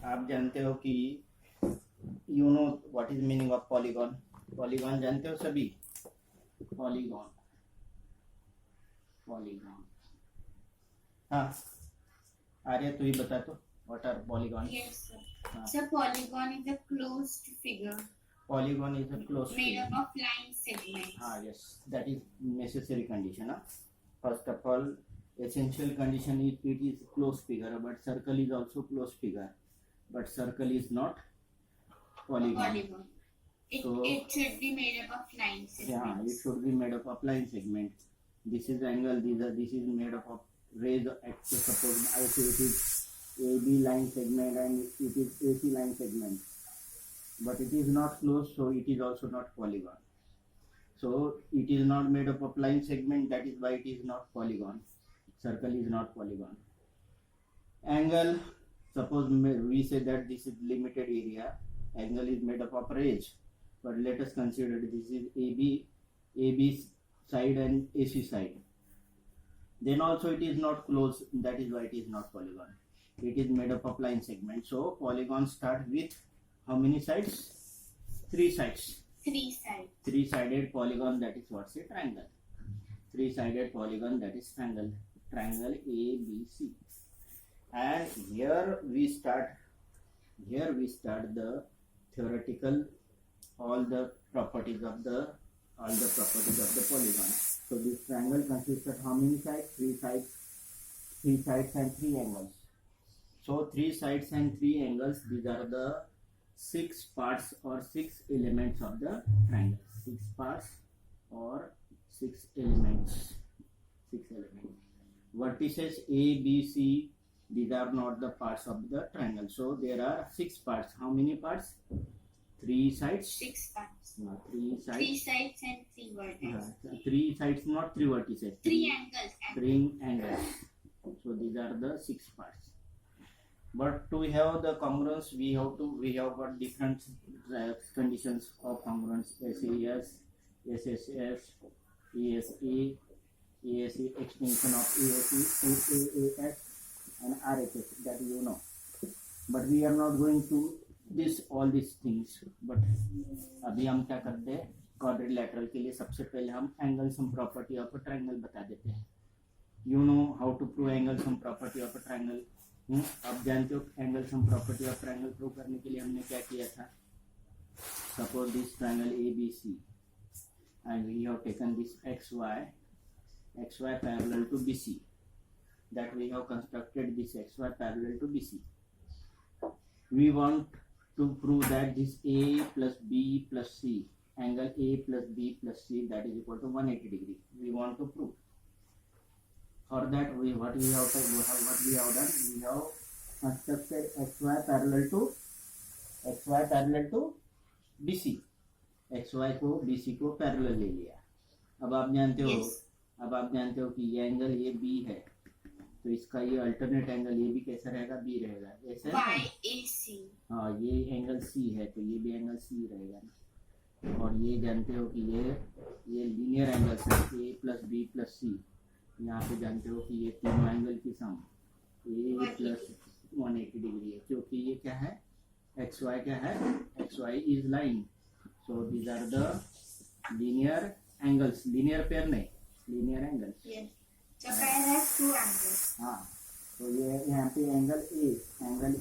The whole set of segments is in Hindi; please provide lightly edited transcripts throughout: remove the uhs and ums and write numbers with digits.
आप जानते हो कि you know what is meaning of polygon. Polygon जानते हो सभी? Polygon, polygon. हाँ आर्य तू ही बता तो, what are polygon? Yes, sir. So polygon is a closed figure Polygon is a closed made figure. up of line segments. Yes, that is necessary condition. First of all, essential condition is it is closed figure, but circle is also closed figure, but circle is not polygon. It should be made up of line segments. Yeah, it should be made up of line segment. This is angle. This is made up of raised axis. Suppose I say it is AB line segment and it is AC line segment, but it is not closed, so it is also not polygon. So it is not made up of line segment. That is why it is not polygon. Circle is not polygon. Angle. Suppose we say that this is limited area. Angle is made up of rays. But let us consider this is AB side and AC side. Then also it is not closed. That is why it is not polygon. It is made up of line segment. So polygon start with how many sides? 3 sides. 3 sides. 3-sided polygon, that is what's a triangle. 3-sided polygon, that is triangle. Triangle ABC. And here we start the theoretical all the properties of the polygon. So this triangle consists of how many sides? 3 sides. 3 sides and 3 angles. So 3 sides and 3 angles, these are the 6 parts or 6 elements of the triangle. 6 parts or 6 elements. 6 elements. Vertices A, B, C, these are not the parts of the triangle. So there are 6 parts. How many parts? 3 sides. 6 parts. 3 sides. 3 sides and 3 vertices. 3 sides, not 3 vertices. 3 angles. 3 angles. So these are the 6 parts. But to have the congruence, we have got different conditions of congruence: SAS, SSS, ASA, ASA extension of ASE, AAS, and RHS. That you know. But we are not going to all these things. But अभी हम क्या करते हैं? Quadrilateral के लिए सबसे पहले हम angle sum property of a triangle बता देते हैं. You know how to prove angle sum property of a triangle. आप जानते हो angle sum property of triangle prove करने के लिए हमने क्या किया था? Suppose this triangle ABC and we have taken this XY parallel to BC, that we have constructed this XY parallel to BC. We want to prove that this A plus B plus C, angle A plus B plus C, that is equal to 180 degree. We want to prove. For that, what we have done, we have constructed XY parallel to BC. XY को BC को पैरेलल ले लिया. अब आप जानते हो कि ये एंगल ये B है, तो इसका ये अल्टरनेट एंगल ये भी कैसा रहेगा? B रहेगा. ऐसे YAC. हाँ, ये एंगल C है तो ये भी एंगल C रहेगा ना. और ये जानते हो कि ये लीनियर एंगल्स है, A plus B plus C. यहाँ पे जानते हो कि ये तीनों एंगल की सम A प्लस 180 डिग्री है, क्योंकि ये क्या है? XY क्या है? XY is line. So these are the linear angles. Linear pair नहीं, linear angles. So pair has 2 angles. हाँ, तो ये यहाँ पे एंगल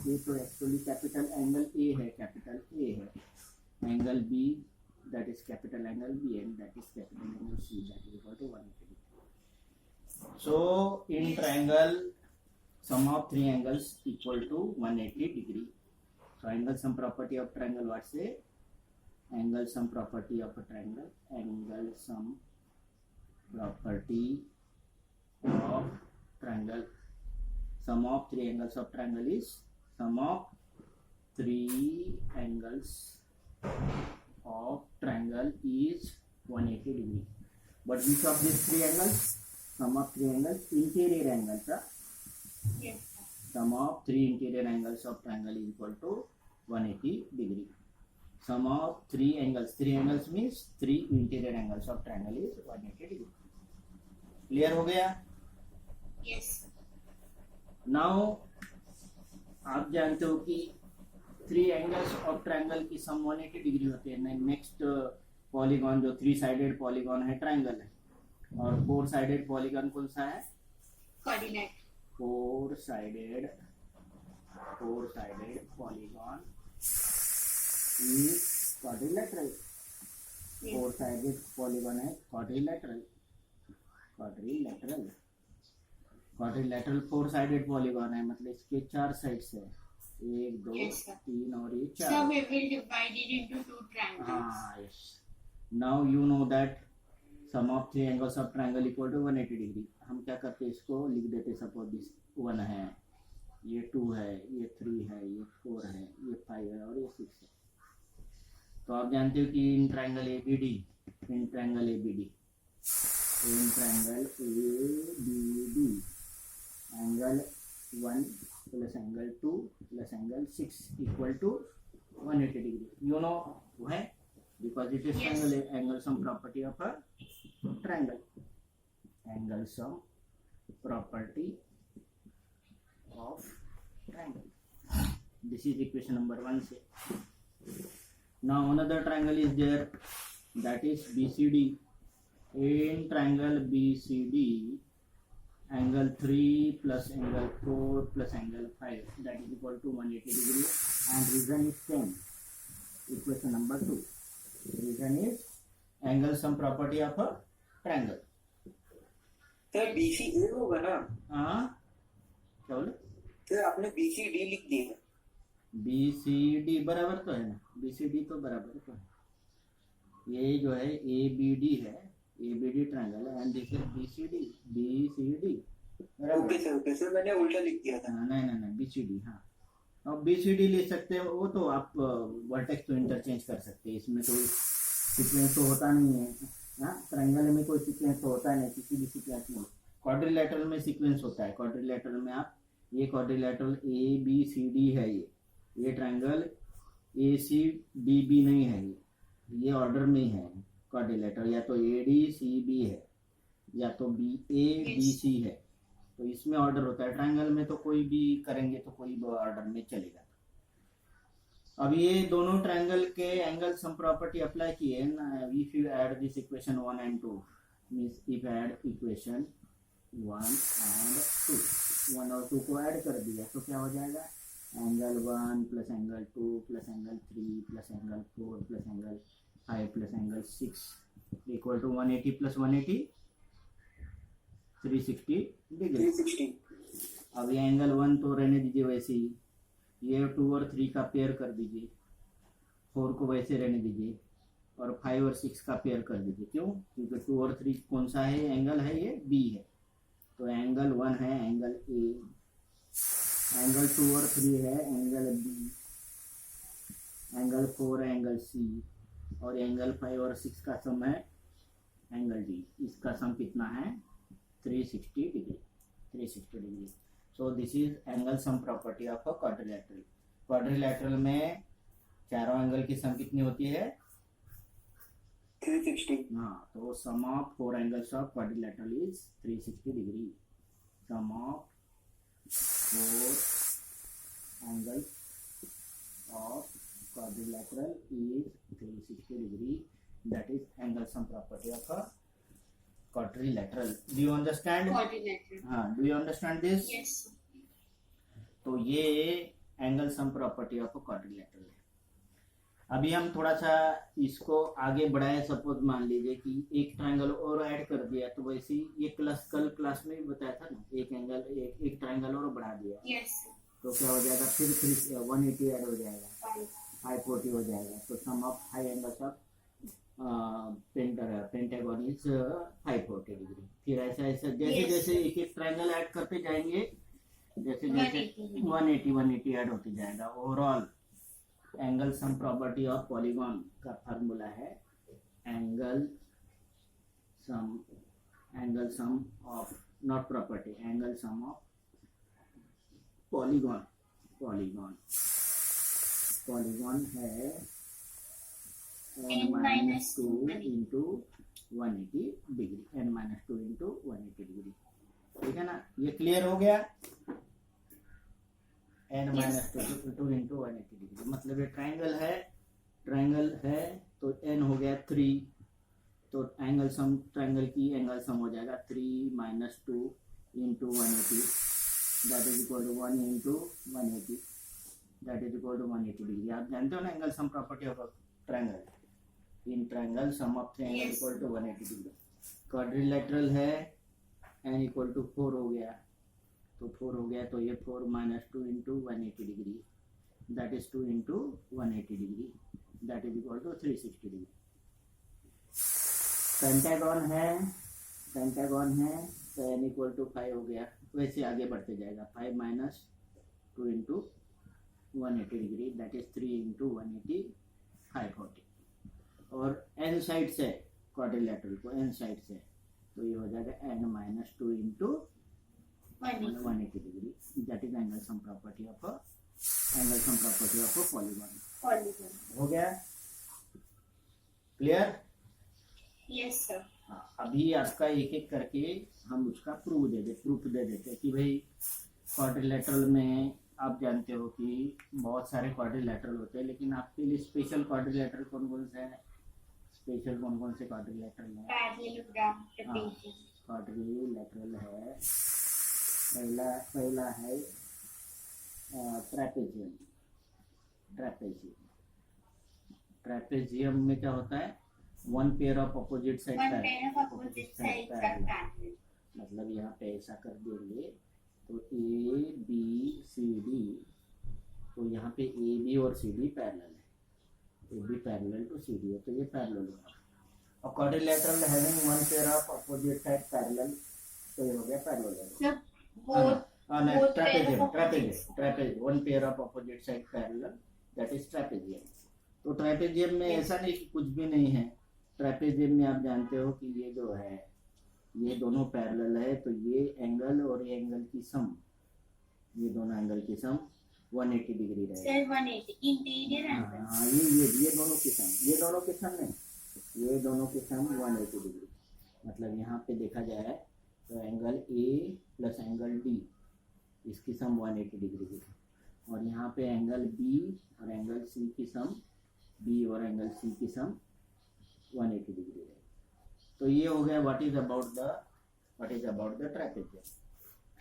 A तो एक्चुअली कैपिटल एंगल A है, कैपिटल A है. Angle B, that is capital angle B, and that is capital angle C, that is equal to 180 degree. So in triangle, sum of 3 angles equal to 180 degree. So angle sum property of triangle, what say? Angle sum property of a triangle. Angle sum property of triangle. Sum of 3 angles of triangle is sum of 3 angles of triangle is 180 degree. But which of these 3 angles? Sum of 3 angles, interior angles. Yes. Sum of 3 interior angles of triangle is equal to 180 degree. Sum of 3 angles. 3 angles means 3 interior angles of triangle is 180 degree. Clear हो गया? Yes. Now आप जानते हो कि थ्री एंगल्स ऑफ ट्रायंगल की सम 180 डिग्री होते हैं। नेक्स्ट पॉलीगॉन जो 3 साइडेड पॉलीगॉन है ट्रायंगल है, और 4 साइडेड पॉलीगॉन कौन सा है? Coordinate. 4 sided polygon is quadrilateral. 4 sided polygon है क्वाड्रिलेटरल। 4 साइडेड पॉलीगॉन है, मतलब इसके 4 साइड्स है, 1 2 Yes, sir. 3 और ये So 4। we will divide it into two triangles. हाँ, yes. Now you know that sum of 3 angles of triangle equal to 180 degree. हम क्या करते हैं, इसको लिख देते, सपोज दिस 1 है, ये 2 है, ये 3 है, ये 4 है, ये 5 है और ये 6 है। तो आप जानते हो कि in triangle ABD, angle 1 plus angle 2 plus angle 6 equal to 180 degree. You know why? Because it is Yes. Angle sum property of a triangle. Angle sum property of triangle. This is equation number 1 से। Now another triangle is there, that is BCD. In triangle BCD, angle 3 plus angle 4 plus angle 5, that is equal to 180 degree, and reason is same. Equation number 2. Reason is angle sum property of a triangle. Sir BCA होगा ना? हाँ, क्या बोले? सर आपने BCD लिख दिया। BCD बराबर तो है ना, BCD तो बराबर तो है। ये जो है ABD है, ABD ट्रायंगल है, एंड दिस इज BCD बराबर। ओके सर मैंने उल्टा लिख दिया था। नहीं BCD। हाँ, अब BCD ले सकते हो, वो तो आप वर्टेक्स तो इंटरचेंज कर सकते हैं, इसमें कोई सीक्वेंस तो होता नहीं है। हाँ, ट्रायंगल में कोई सीक्वेंस तो होता नहीं, किसी भी सीक्वेंस में। क्वाड्रिलेटरल में सीक्वेंस होता है। क्वाड्रिलेटरल में आप, ये क्वाड्रिलेटरल ABCD है, ये ट्रायंगल ACDB नहीं है, ये ऑर्डर में है क्वाड्रिलेटरल, या तो ADCB है या तो BABC है, तो इसमें ऑर्डर होता है। ट्रायंगल में तो कोई भी करेंगे तो कोई भी ऑर्डर में चलेगा। अब ये दोनों ट्रायंगल के एंगल सम प्रॉपर्टी अप्लाई किए ना। If you add this equation 1 and 2, means if add equation 1 and 2, 1 और 2 को ऐड कर दिया तो क्या हो जाएगा? Angle 1 plus angle 2 plus angle 3 plus angle 4 plus angle 5 plus angle 6 equal to 180 plus 180 360 degree. 360। अब ये एंगल 1 तो रहने दीजिए वैसे ही, ये 2 और 3 का पेयर कर दीजिए, 4 को वैसे रहने दीजिए, और 5 और 6 का पेयर कर दीजिए। क्यों? क्योंकि 2 और 3 कौन सा है एंगल है? ये B है। तो एंगल 1 है एंगल A, एंगल 2 और 3 है एंगल B, एंगल 4 है एंगल C, और एंगल 5 और 6 का सम है एंगल D। इसका सम कितना है? 360 degree. So this is angle sum property of a quadrilateral. Quadrilateral में चारों एंगल की सम कितनी होती है? 360। हाँ, तो sum of 4 angles of quadrilateral is 360 degree. Sum of 4 angles of quadrilateral is 360 degree. That is angle sum property of a quadrilateral. Do you understand? Coordinated. हाँ, do you understand this? Yes. तो ये angle sum property of quadrilateral है। अभी हम थोड़ा सा इसको आगे बढ़ाए। सपोज मान लीजिए कि एक ट्रायंगल और ऐड कर दिया, तो वैसे ही ये कल क्लास में भी बताया था ना, एक ट्रायंगल और बढ़ा दिया Yes. तो क्या हो जाएगा? फिर 180 ऐड हो जाएगा, 5. 540 हो जाएगा। तो sum of 5 angles of pentagon is 540 degree. फिर ऐसा जैसे Yes. जैसे एक एक ट्रायंगल ऐड करते जाएंगे, जैसे 180. 180 ऐड होते जाएगा। Overall angle sum property of polygon का फार्मूला है angle sum of, not property, angle sum of polygon है n-2 into 180 degree, n-2 into 180 degree. ठीक है ना? ये क्लियर हो गया? N minus two into 180 degree, मतलब ये ट्राइंगल है तो एन हो गया 3, तो एंगल सम, ट्राइंगल की एंगल सम हो जाएगा 3 minus 2 into 180, that is equal to 1 into 180, that is equal to 180 degree. आप जानते हो ना angle sum property of triangle, in triangle sum of three angle Yes. Equal to 180 degree. Quadrilateral है, एन इक्वल टू 4 हो गया, तो 4 हो गया, तो ये 4 minus 2 into 180 degree, that is 2 into 180 degree, that is equal to 360 degree. Pentagon है तो एन इक्वल टू 5 हो गया, वैसे आगे बढ़ते जाएगा, 5 minus 2 into 180 degree, that is 3 into 180, 540। और एन साइड से क्वाड्रिलेटरल को एन साइड से, तो ये हो जाएगा n minus 2 into 180 degree, that is angle sum property of polygon. Polygon. हो गया क्लियर? Yes, sir. हाँ, अभी आपका एक एक करके हम उसका प्रूफ दे देते कि भाई क्वाड्रिलेटरल में आप जानते हो कि बहुत सारे क्वाड्रिलेटरल होते हैं, लेकिन आपके लिए स्पेशल क्वाड्रिलेटरल कौन कौन से हैं? स्पेशल कौन कौन से क्वाड्रिलेटरल हैं? Parallelogram, trapezium. क्वाड्रिलेटरल है, पहला है ट्रेपेजियम में क्या होता है? One pair of opposite side One pair of opposite sides are parallel. मतलब यहाँ पे ऐसा कर देंगे तो ए बी सी डी, तो यहाँ पे ए बी और सी डी पैरेलल है, A B parallel to C D है, तो ये पैरेलल होगा। और quadrilateral having one pair of opposite side parallel, तो ये हो गया parallel. So both trapezium one pair of opposite side parallel, that is trapezium. तो ट्रेपेजियम में ऐसा नहीं कि कुछ भी नहीं है, ट्रेपेजियम में आप जानते हो कि ये जो है ये दोनों पैरेलल है, तो ये एंगल और ये एंगल की सम, ये दोनों एंगल की सम 180 डिग्री रहेगा। sir 180 interior angle. हाँ, ये दोनों की सम, ये दोनों की सम नहीं, ये दोनों की सम 180 डिग्री, मतलब यहाँ पे देखा जाए तो angle A plus angle D, इसकी सम 180 डिग्री की, और यहाँ पे एंगल बी और एंगल सी की सम, बी और एंगल सी की सम 180 डिग्री है। तो ये हो गया what is about the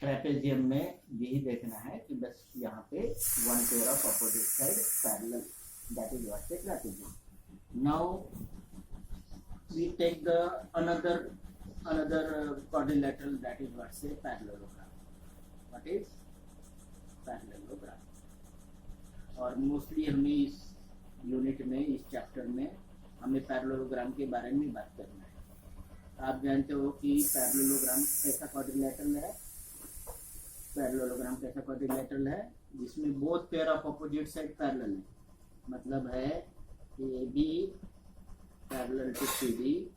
trapezium में यही देखना है कि बस यहाँ पे one pair of opposite side parallel, that is what is trapezium. Now we take the another quadrilateral, that is what say parallelogram. What is parallelogram? और मोस्टली हमें इस यूनिट में, इस चैप्टर में हमें पैरेललोग्राम के बारे में बात करना है। आप जानते हो कि पैरेललोग्राम कैसा क्वाड्रिलेटरल है? पैरेललोग्राम कैसा क्वाड्रिलेटरल है? जिसमें both pair of opposite side parallel है, मतलब है A B parallel to C D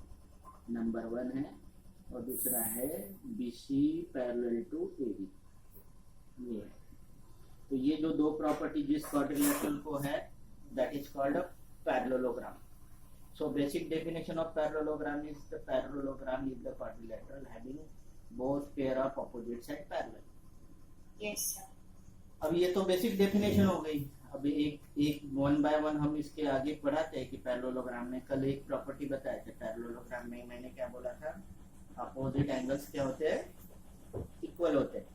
number 1 है, और दूसरा है B C parallel to A B, ये है। तो ये जो दो प्रॉपर्टी जिस क्वाड्रिलेटरल को है, that is called a parallelogram. So basic definition of parallelogram is the parallelogram is the quadrilateral having both pair of opposite side parallel. Yes, sir. अब ये तो बेसिक डेफिनेशन हो गई। अब एक वन बाय वन हम इसके आगे पढ़ाते हैं कि पैरेललोग्राम में कल एक प्रॉपर्टी बताए थे। पैरेललोग्राम में मैंने क्या बोला था? अपोजिट एंगल्स क्या होते हैं? इक्वल होते हैं।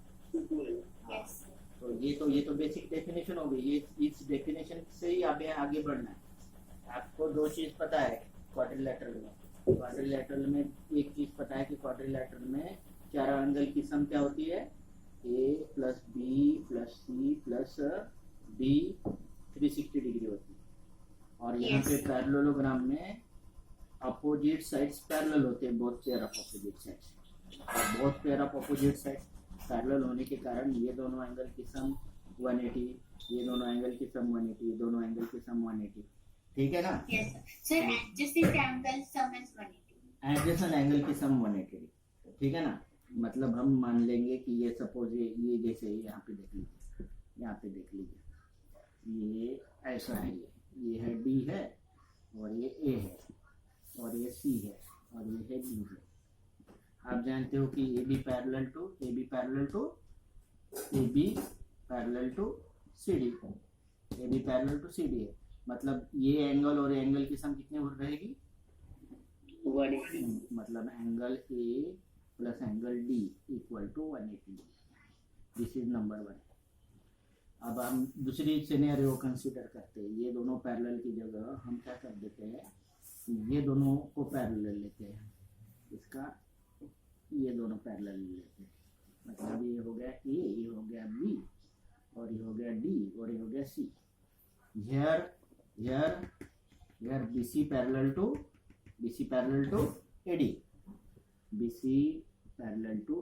Yes, sir. तो ये तो बेसिक डेफिनेशन हो गई। ये इस डेफिनेशन से ही आगे बढ़ना है। आपको दो चीज पता है क्वाड्रिलेटरल में एक चीज पता है कि क्वाड्रिलेटरल में चार एंगल की सम क्या होती है? A plus B plus C plus D 360 degree होती है। और यहाँ पे पैरेललोग्राम में अपोजिट साइड्स पैरेलल होते हैं, both pair of opposite sides. और both pair of opposite sides parallel होने के कारण ये दोनों एंगल की सम 180, ये दोनों एंगल की सम 180, ये दोनों एंगल की सम 180। ठीक है ना? Yes, sir. Sir, adjacent angle sum is 180. Adjacent angle की सम 180। ठीक है ना? मतलब हम मान लेंगे कि ये सपोज ये जैसे यहाँ पे देख लीजिए, यहाँ पे देख लीजिए, ये ऐसा है, ये है डी है, और ये ए है, और ये सी है, और ये है बी है। आप जानते हो कि A B parallel to C D, A B parallel to C D है, मतलब ये एंगल और एंगल की सम कितने रहेगी, 180। मतलब angle A plus angle D equal to 180 degree. This is number 1। अब हम दूसरी सिनेरियो कंसीडर करते हैं, ये दोनों पैरेलल की जगह हम क्या कर देते हैं, ये दोनों को पैरेलल लेते हैं, इसका ये दोनों पैरेलल लेते हैं, मतलब ये हो गया ए, ये हो गया बी, और ये हो गया डी, और ये हो गया सी। here BC parallel to AD, BC parallel to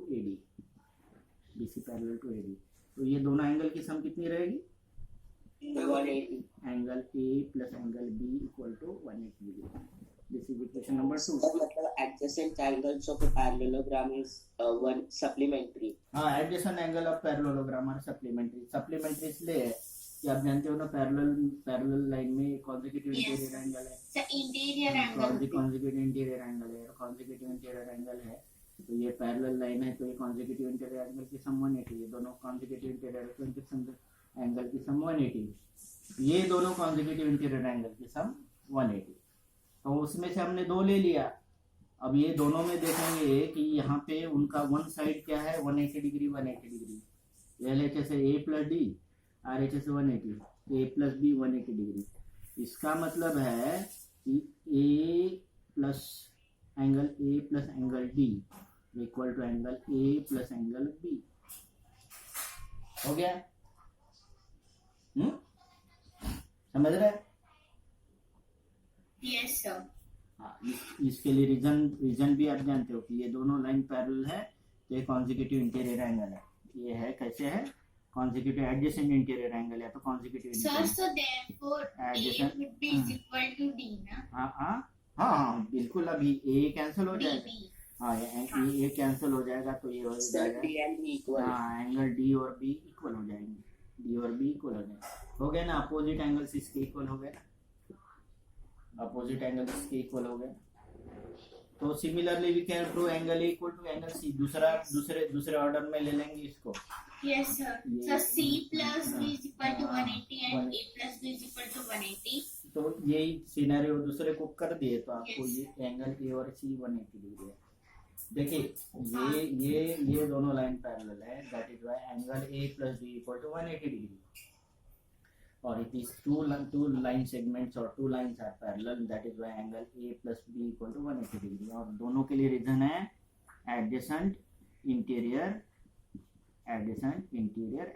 AD, तो ये दोनों एंगल की सम कितनी रहेगी, 180। Angle A plus angle B equal to 180 degree. This is equation number 2। मतलब adjacent angles of a parallelogram is one supplementary. हाँ, एडजेसेंट एंगल ऑफ पैरेललोग्राम और सप्लीमेंट्री इसलिए है कि आप जानते हो ना, पैरेलल लाइन में कॉन्सेक्यूटिव इंटीरियर एंगल है, The interior angle. Consecutive interior angle है, कॉन्सेक्यूटिव इंटीरियर एंगल है, तो ये पैरेलल लाइन है, तो ये कॉन्सेक्यूटिव इंटीरियर एंगल की सम 180, ये दोनों कॉन्सेक्यूटिव इंटीरियर एंगल की सम 180, ये दोनों कॉन्सेक्यूटिव इंटीरियर एंगल की सम 180। तो उसमें से हमने 2 ले लिया। अब ये दोनों में देखेंगे कि यहाँ पे उनका वन साइड क्या है, 180 डिग्री 180 डिग्री, LHS है A प्लस डी, RHS है 180, A प्लस बी 180 डिग्री। इसका मतलब है कि A plus angle D equal to angle A plus angle B। हो गया? समझ रहे? Yes, sir. हाँ, इसके लिए रीजन भी आप जानते हो कि ये दोनों लाइन पैरेलल है, तो ये कॉन्सेक्यूटिव इंटीरियर एंगल है। ये है कैसे है, कॉन्सेक्यूटिव एडजेसेंट इंटीरियर एंगल है, तो consecutive Sir, so therefore A Adjacent. would be is equal to D, na? हाँ बिल्कुल, अभी ए कैंसिल हो जाएगा, DB. हाँ ये कैंसिल हो जाएगा, तो ये हो Sir, जाएगा, D and B equal. हाँ एंगल डी और बी इक्वल हो जाएंगे, डी और बी इक्वल हो जाएंगे। हो गया ना, अपोजिट एंगल्स इसके इक्वल हो गए, अपोजिट एंगल्स इसके इक्वल हो गए। तो similarly we can prove angle A equal to angle C. दूसरे ऑर्डर में ले लेंगे इसको। Yes, sir. So C plus B is equal to 180 and A plus B is equal to 180. तो यही सिनेरियो दूसरे को कर दिए, तो आपको ये एंगल ए और सी 180 डिग्री है। देखिए ये दोनों लाइन पैरेलल है, that is why angle A plus B equal to 180 degree, और it is two line segments और 2 lines are parallel, that is why angle A plus B equal to 180 degree. और दोनों के लिए रीजन है एडजेसेंट इंटीरियर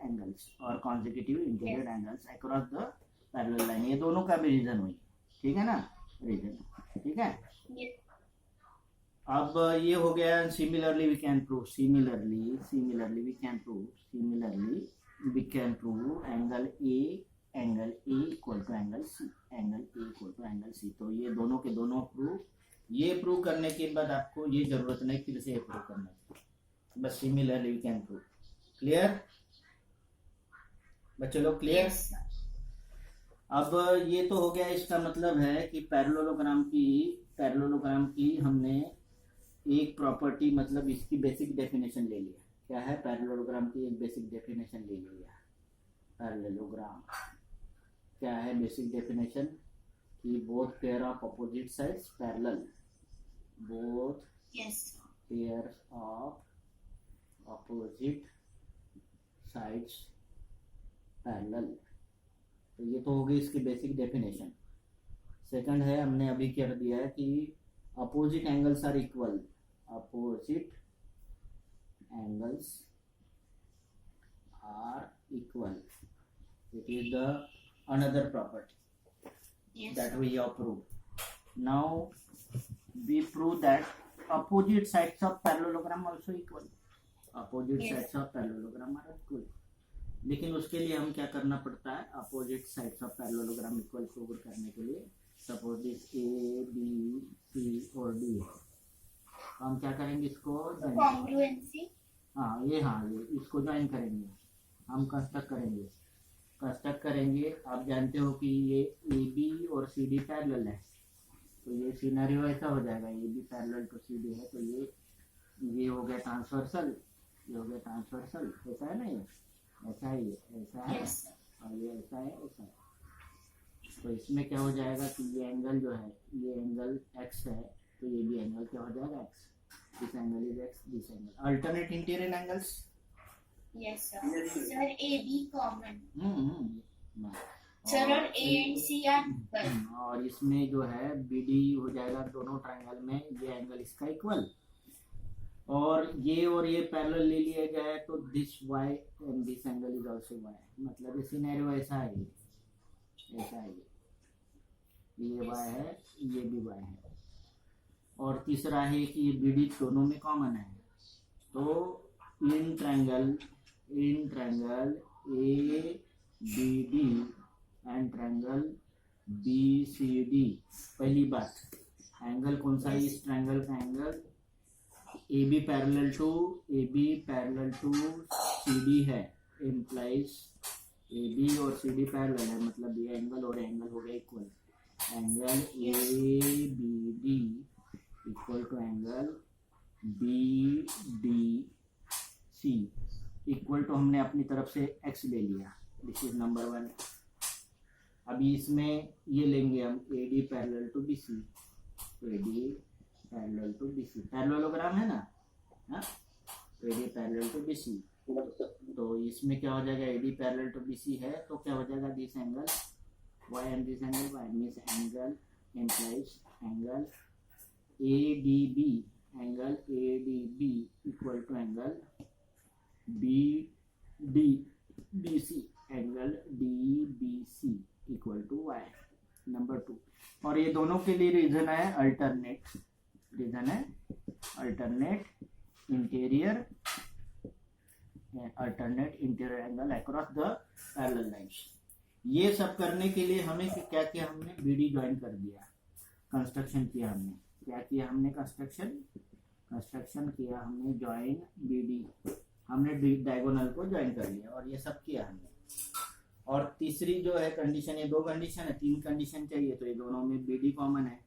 एंगल्स और consecutive interior angles across the parallel line. ये दोनों का भी रीजन हुई, ठीक है ना, रीजन, ठीक है। Yes. अब ये हो गया similarly we can prove angle A equal to angle C, तो ये दोनों के दोनों प्रूव करने के बाद आपको ये जरूरत नहीं फिर से प्रूव करने की, बस similarly we can prove. Clear बच्चे लोग, क्लियर? Yes, sir. अब ये तो हो गया, इसका मतलब है कि पैरेललोग्राम की हमने एक प्रॉपर्टी, मतलब इसकी बेसिक डेफिनेशन ले लिया। क्या है, पैरेललोग्राम की एक बेसिक डेफिनेशन ले लिया। पैरेललोग्राम क्या है बेसिक डेफिनेशन, कि both pair of opposite sides parallel, both Yes. Pairs of opposite sides parallel. तो ये तो हो गई इसकी बेसिक डेफिनेशन। सेकंड है, हमने अभी कर दिया है कि opposite angles are equal, it is the another property Yes. that we have proved. Now we prove that opposite sides of parallelogram also equal. Opposite Yes. sides of parallelogram are equal. लेकिन उसके लिए हम क्या करना पड़ता है, opposite sides of parallelogram equal prove करने के लिए, suppose this A B C और डी है, तो हम क्या करेंगे, इसको Congruency. ये इसको ज्वाइन करेंगे, हम कंस्ट्रक्ट करेंगे। आप जानते हो कि ये ए बी और सी डी पैरेलल है, तो ये सिनेरियो ऐसा हो जाएगा, A B parallel to C D है, तो ये हो गया ट्रांसवर्सल, ऐसा है ना, ये ऐसा है, Yes, sir. और ये ऐसा है ऐसा है। तो इसमें क्या हो जाएगा कि ये एंगल जो है ये एंगल x है, तो ये भी एंगल क्या हो जाएगा x. This angle is x, this angle. Alternate interior angles. Yes, sir. Sir, AB common. Hmm. Sir, और A and C are equal. और इसमें जो है BD हो जाएगा दोनों ट्रायंगल में, ये एंगल इसका इक्वल. और ये पैरेलल ले लिया जाए तो this y and this angle is also y. मतलब ये सिनेरियो ऐसा है, ऐसा है, ये y है, ये भी y है. और तीसरा है कि ये BD दोनों में कॉमन है. तो इन triangle ABD and triangle BCD. पहली बात, एंगल कौन सा है इस ट्रायंगल का? Angle AB parallel to CD है. इम्प्लाइज AB और CD पैरेलल है, मतलब ये एंगल और एंगल हो गया equal. Angle ABD equal to angle BDC equal to, हमने अपनी तरफ से x ले लिया. This is number 1. अभी इसमें ये लेंगे हम AD parallel to BC. AD parallel to BC parallelogram है ना, हाँ. AD parallel to BC. तो इसमें क्या हो जाएगा, AD पैरेलल टू BC है तो क्या हो जाएगा, this angle y and this angle y means angle implies angle ADB equal to angle BDBC angle DBC equal to y. Number 2. और ये दोनों के लिए रीजन है alternate interior angle across the parallel lines. ये सब करने के लिए हमें क्या किया, हमने BD ज्वाइन कर दिया. कंस्ट्रक्शन किया हमने, क्या किया हमने, कंस्ट्रक्शन किया हमने, ज्वाइन BD. हमने डायगोनल को ज्वाइन कर लिया और ये सब किया हमने. और तीसरी जो है कंडीशन, ये 2 कंडीशन है, 3 कंडीशन चाहिए. तो ये दोनों में BD कॉमन है,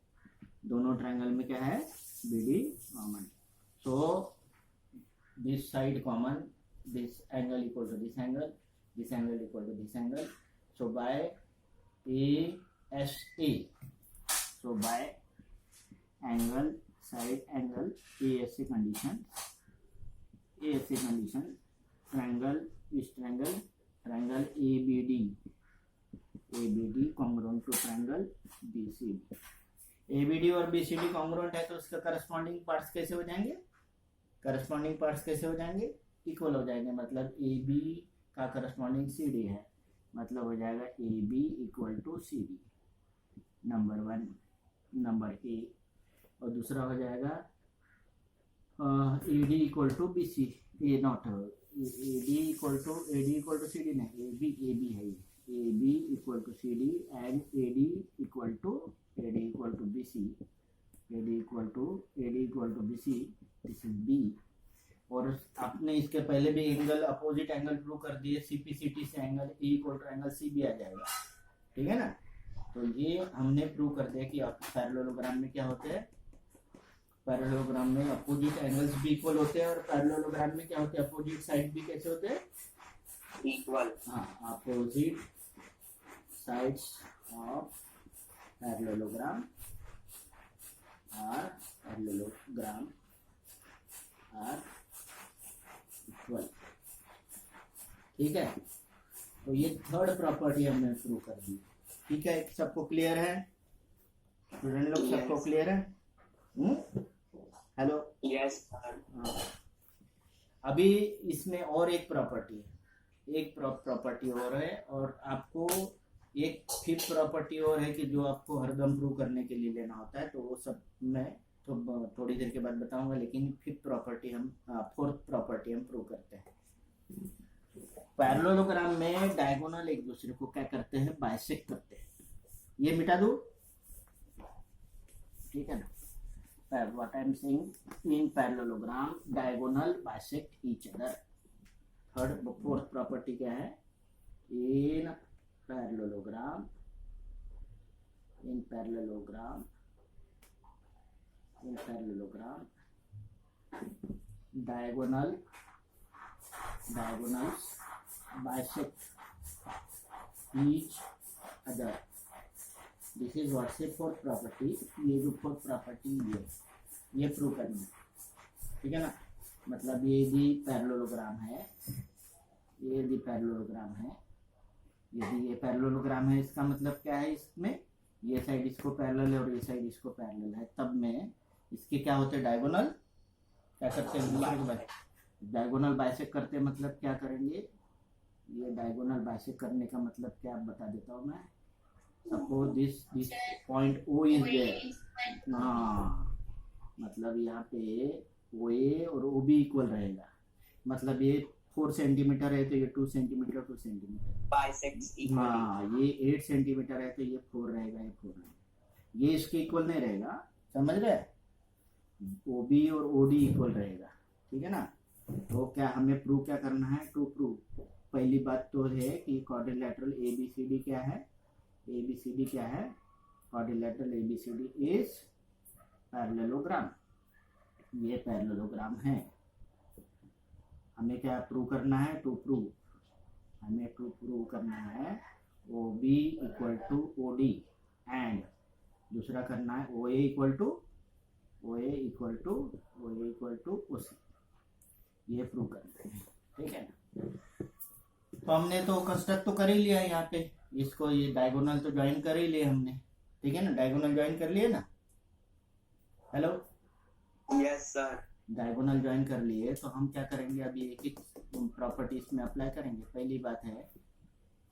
दोनों ट्रायंगल में क्या है, BD common. So this side common, this angle equal to this angle equal to this angle. So by ASA, so by angle side angle ASA condition triangle ABD congruent to triangle BCD. ABD और BCD कॉन्ग्रुएंट है तो उसका करस्पॉन्डिंग पार्ट्स कैसे हो जाएंगे, इक्वल हो जाएंगे. मतलब AB का करस्पॉन्डिंग CD है, मतलब हो जाएगा AB equal to CD. Number 1 number A. और दूसरा हो जाएगा AD इक्वल टू BC. ये not AD equal to CD नहीं, AB है ये. AB equal to CD and AD equal to BC. AD equal to BC. This is B. और आपने इसके पहले भी एंगल अपोजिट एंगल प्रूव कर दिए. CPCT से angle A equal to angle C भी आ जाएगा, ठीक है ना. तो ये हमने प्रूव कर दिया कि पैरेललोग्राम में क्या होते हैं, पैरेललोग्राम में अपोजिट एंगल्स भी इक्वल होते हैं. और पैरेललोग्राम में क्या होते हैं, अपोजिट साइड भी कैसे होते हैं, इक्वल. हाँ, opposite sides of parallelogram are equal. ठीक है. तो ये थर्ड प्रॉपर्टी हमने प्रूव कर दी. ठीक है, सबको क्लियर है स्टूडेंट लोग, सबको क्लियर है? हेलो. यस. अभी इसमें और एक प्रॉपर्टी और है, और आपको एक 5th प्रॉपर्टी और है कि जो आपको हरदम प्रूव करने के लिए लेना होता है. तो वो सब मैं तो थोड़ी देर के बाद बताऊंगा. लेकिन 4th प्रॉपर्टी हम प्रूव करते हैं. पैरेललोग्राम में डायगोनल एक दूसरे को क्या करते हैं, बाइसेक्ट करते हैं. ये मिटा दो, ठीक है ना. What I am saying, in parallelogram diagonal bisect each other. Fourth property क्या है, in parallelogram diagonals bisect each other. This is what's a fourth property. ये जो fourth property ये प्रूव करना है, ठीक है ना. मतलब ये भी पैरेललोग्राम है, ये भी पैरेललोग्राम है. यदि ये पैरेललोग्राम है इसका मतलब क्या है, इसमें ये साइड इसको पैरेलल है और ये साइड इसको पैरेलल है, तब में इसके क्या होते हैं, डायगोनल क्या करते हैं, डायगोनल बाइसेक्ट करते हैं. मतलब क्या करेंगे, ये डायगोनल बाइसेक्ट करने का मतलब क्या बता देता हूँ मैं. Suppose this point O is there. हाँ, मतलब यहाँ पे OA और OB इक्वल रहेगा. मतलब ये 4 सेंटीमीटर है तो ये 2 सेंटीमीटर 2 सेंटीमीटर. bisects equally. हाँ, ये 8 सेंटीमीटर है तो ये 4 रहेगा, ये 4 रहेगा. ये इसके इक्वल नहीं रहेगा, समझ रहे. OB और OD इक्वल रहेगा, ठीक है ना. तो क्या हमें प्रूव क्या करना है, टू प्रूव. पहली बात तो है कि क्वाड्रिलैटरल ABCD क्या है, ABCD क्या है, क्वाड्रिलैटरल ABCD इज पैरेललोग्राम. ये पैरेललोग्राम है. हमें क्या प्रूव करना है, टू प्रूव. हमें टू प्रूव करना है OB equal to OD and दूसरा करना है OA इक्वल टू OC. ये प्रूव करना है, ठीक है ना. तो हमने तो कंस्ट्रक्ट तो कर ही लिया यहाँ पे, इसको ये डायगोनल तो ज्वाइन कर ही लिए हमने, ठीक है ना. डायगोनल ज्वाइन कर लिए ना, hello. Yes sir. Diagonal join कर लिए तो हम क्या करेंगे, अभी एक एक प्रॉपर्टीज में अप्लाई करेंगे. पहली बात है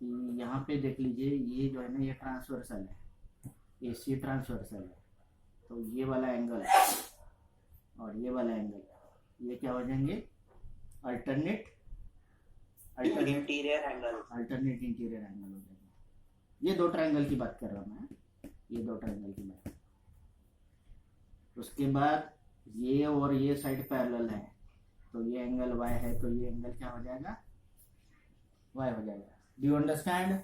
कि यहाँ पे देख लीजिए, ये जो है ना ये ट्रांसवर्सल है, AC ट्रांसवर्सल है. तो ये वाला एंगल और ये वाला एंगल ये क्या हो जाएंगे, alternate Interior angle. Interior angle हो जाएंगे. ये दो ट्रायंगल की बात कर रहा हूँ मैं, ये दो ट्रायंगल की बात. उसके बाद ये और ये साइड पैरेलल है तो ये एंगल Y है, तो ये एंगल क्या हो जाएगा, Y हो जाएगा. Do you understand.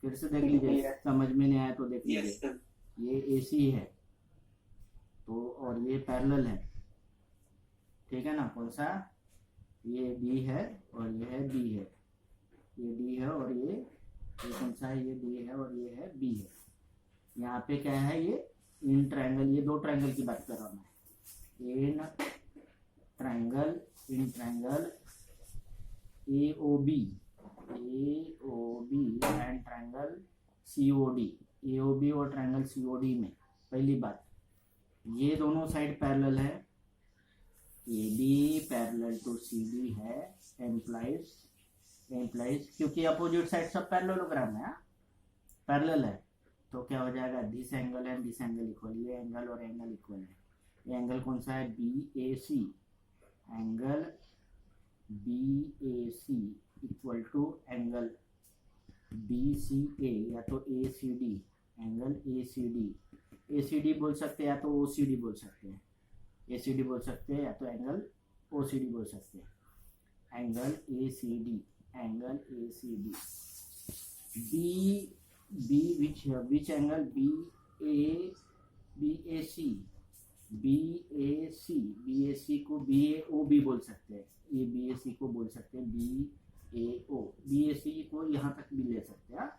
फिर से देख लीजिए, Yes. समझ में नहीं आया तो देख Yes लीजिए. sir. ये AC है तो और ये पैरेलल है, ठीक है ना. कौन सा, ये D है और ये है B है, ये D है और ये कौन सा है, ये D है और ये है B है. यहाँ पे क्या है, ये इन ट्रायंगल, ये दो ट्रायंगल की बात कर रहा हूँ मैं. In triangle AOB and triangle COD. AOB और ट्रायंगल COD में पहली बात, ये दोनों साइड पैरेलल है. AB पैरेलल टू CD है, एम्प्लाइज क्योंकि अपोजिट साइड सब पैरेललोग्राम है, पैरेलल है. तो क्या हो जाएगा, this angle and this angle equal. ये एंगल और एंगल इक्वल है. ये एंगल कौन सा है, BAC. Angle BAC equal to angle BCA या तो ACD. एंगल ACD बोल सकते हैं या तो OCD बोल सकते हैं. ACD बोल सकते हैं या तो एंगल OCD बोल सकते हैं. Angle ACD which angle BAC को BAOB बोल सकते हैं. ये BAC को बोल सकते हैं BAO. BAC को यहाँ तक भी ले सकते हैं.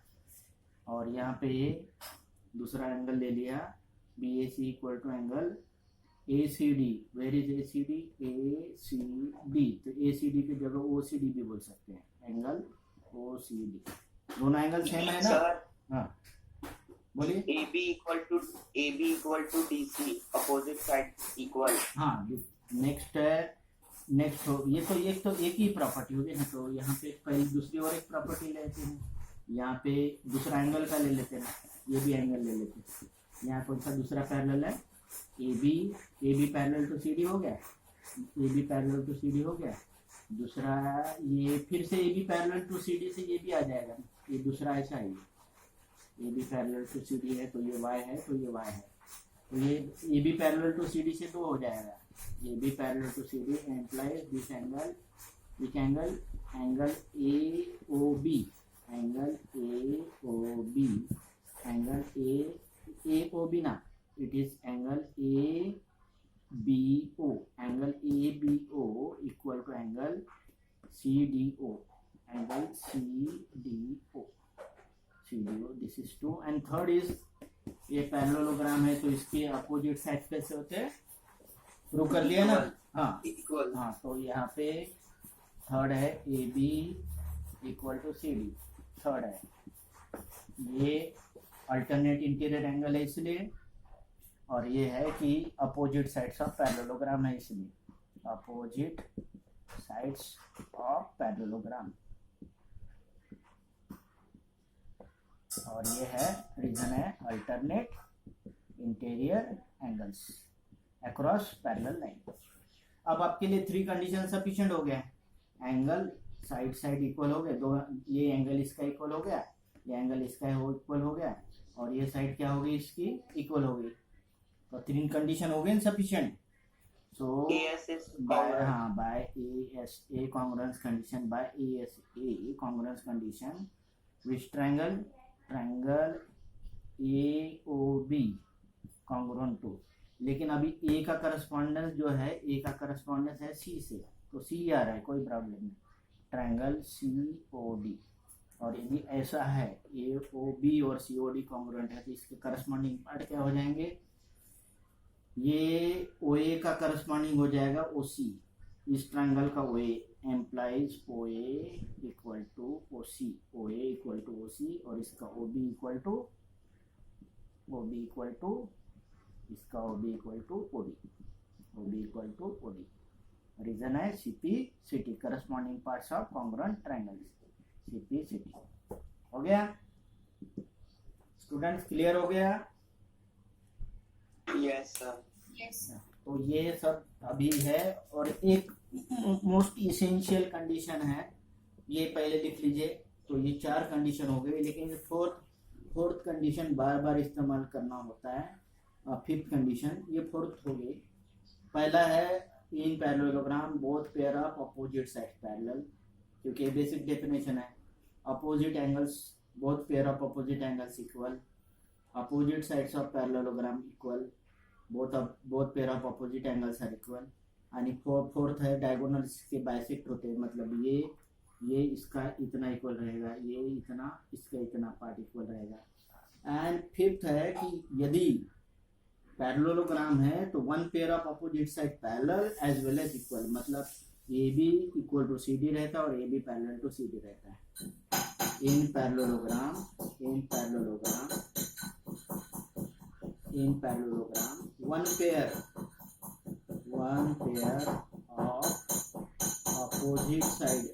और यहाँ पे दूसरा एंगल ले लिया, BAC equal to angle ACD. Where is ACD, तो ACD की जगह OCD भी बोल सकते हैं, एंगल OCD. दोनों एंगल सेम है ना. Sir, हाँ बोलिए. AB equal to DC. Opposite side equal. हाँ, नेक्स्ट ये तो एक ही प्रॉपर्टी होगी ना. तो यहाँ पे पहले दूसरी और एक प्रॉपर्टी लेते हैं. यहाँ पे दूसरा एंगल का ले लेते हैं, ये भी एंगल ले लेते हैं. यहाँ कौन सा दूसरा पैरेलल है, AB पैरेलल टू CD हो गया. AB पैरेलल टू CD हो गया. दूसरा ये फिर से AB पैरेलल टू CD से ये भी आ जाएगा. ये दूसरा ऐसा है, AB पैरेलल टू CD है तो ये Y है, तो ये Y है. तो ये AB पैरेलल टू CD से 2 हो जाएगा. AB parallel to CD implies this angle, which angle, angle AOB, AOB ना, it is angle ABO equal to angle CDO. is 2 and third is ये पैरेललोग्राम है तो इसके अपोजिट साइड कैसे होते हैं, प्रूव कर लिया ना। हाँ Equal. हाँ, तो यहाँ पे थर्ड है A B equal to C D, third है, ये अल्टरनेट इंटीरियर एंगल है इसलिए, और ये है कि अपोजिट साइड्स ऑफ पैरेललोग्राम है इसलिए, अपोजिट साइड्स ऑफ पैरेललोग्राम, और ये है रीजन है alternate interior angles across parallel line. अब आपके लिए 3 कंडीशन सफिशिएंट हो गया, एंगल साइड साइड इक्वल हो गए, दो ये एंगल इसका इक्वल हो गया, ये एंगल इसका इक्वल हो गया, और ये साइड क्या हो गई इसकी इक्वल हो गई, तो 3 कंडीशन हो गए sufficient. So AS is by congruent. हाँ by a congruence condition, by a congruence condition which triangle AOB congruent to, लेकिन अभी ए का करस्पॉन्डेंस जो है, ए का करस्पॉन्डेंस है सी से, तो सी आ रहा है, कोई प्रॉब्लम नहीं, ट्रायंगल COD, और यदि ऐसा है AOB और COD कॉन्ग्रुएंट है तो इसके करस्पॉन्डिंग पार्ट क्या हो जाएंगे, ये OA का करस्पॉन्डिंग हो जाएगा OC, इस ट्रायंगल का OA implies OA equal to OC, OA equal to OC, और इसका OB इक्वल टू इसका OB equal to OB equal to OD। Reason है CP CT, corresponding parts of congruent triangles CP CT। हो गया स्टूडेंट्स, क्लियर हो गया? Yes, sir. Yes. तो ये सब अभी है, और एक मोस्ट इसेंशियल कंडीशन है, ये पहले लिख लीजिए। तो ये 4 कंडीशन हो गई, लेकिन फोर्थ कंडीशन बार बार इस्तेमाल करना होता है। 5th कंडीशन, ये 4th हो गई। पहला है in parallelogram both pair of opposite side parallel, क्योंकि बेसिक डेफिनेशन है, opposite angles both pair of opposite angles equal, opposite sides of parallelogram equal, both pair of opposite angles are equal. आणि फोर्थ है डायगोनल्स के बाइसेक्ट होते हैं, मतलब ये इसका इतना इक्वल रहेगा, ये इतना, इसका इतना पार्ट इक्वल रहेगा। एंड 5th है कि यदि पैरेललोग्राम है तो 1 pair of opposite side parallel as well as equal, मतलब AB इक्वल टू CD रहता है और AB पैरेलल टू CD रहता है। In parallelogram one pair of opposite side